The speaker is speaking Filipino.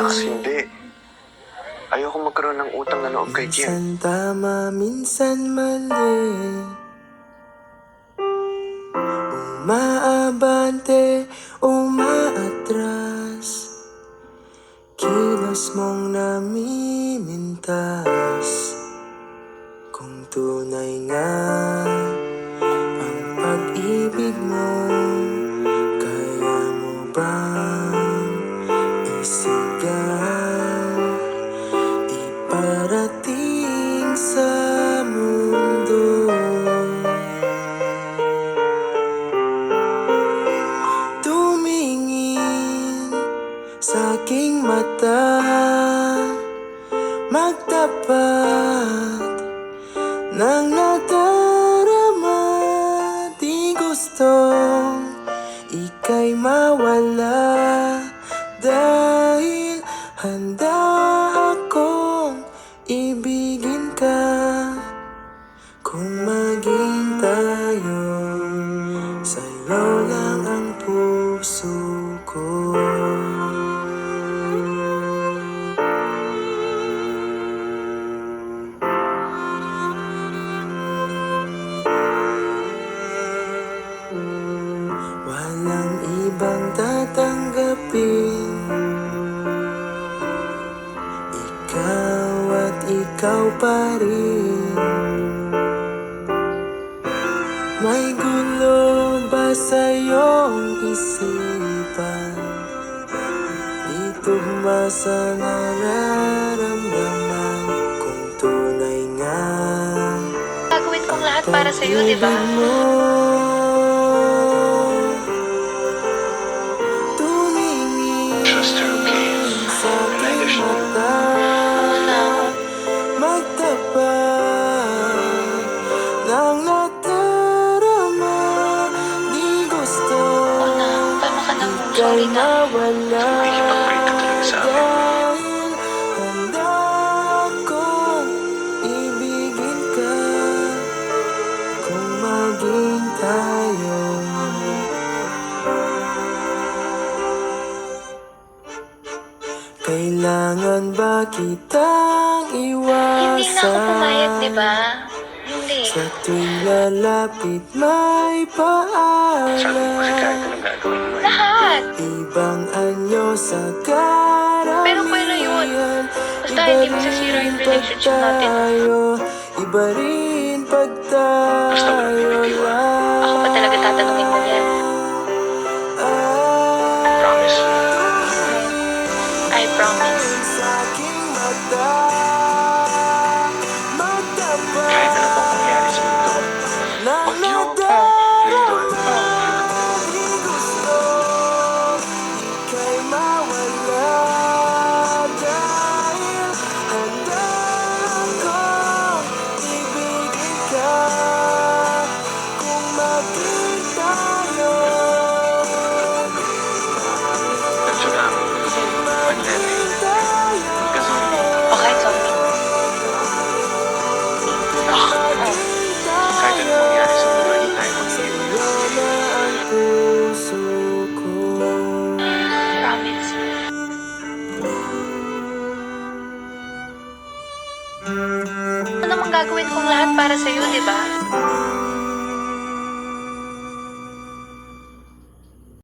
Max, hindi. Ayoko magkaroon ng utang na loob kay Kim. Minsan tama, minsan mali. Umaabante, umaatras. Kilos mong namimintas. Kung tunay nga ang pag-ibig mo, kaya mo bang isigaw, iparating sa mundo? Tumingin sa aking mata, magtapat ng nadarama. Di gustong ika'y mawala, dahil handa akong ibigin ka. Kung maging tayo, sa'yo lang ang puso ko. Walang ibang tatanggapin, ikaw at ikaw pa rin. May gulo ba sa iyong isipan? Di tugma sa nararamdaman. Kung tunay nga Gagawin kong lahat para sa'yo, di ba? pag-ibig mo, tumingin Trust her, okay? sa aking mata, magtapat ng nadarama. Di gusto Tama ka na po. ika'y Sorry na. mawala, Nakikipag-break ka talaga sa akin. dahil handa akong ibigin ka. Kung maging tayo, kailangan ba kitang Hindi na ako pumayag, di iwasan? ba? Hindi. Sa tuwing lalapit may Sabi mo kasi kahit paalam, anong gagawin mo, Lahat. ibang anyo sa Pero pwede yun. karamihan. Basta hindi masasira yung relationship natin. Iba rin pag Basta walang tayo bibitiwan. lang. Ako pa talaga tatanungin mo yan. Promise. I promise. Sa aking mata, magtapat Kahit ano pang mangyari sa mundo, ng huwag niyo ako nadarama. Di gusto ika'y mawala, dahil handa akong ibigin ka. Kung maging tayo, Ganso lang. Magdete. Magkasama. Okay, sorry. Kahit ano mangyari sa mundo, hindi tayo magiging. ang puso ko. Promise. Ano namang gagawin kong lahat para sa'yo, di ba?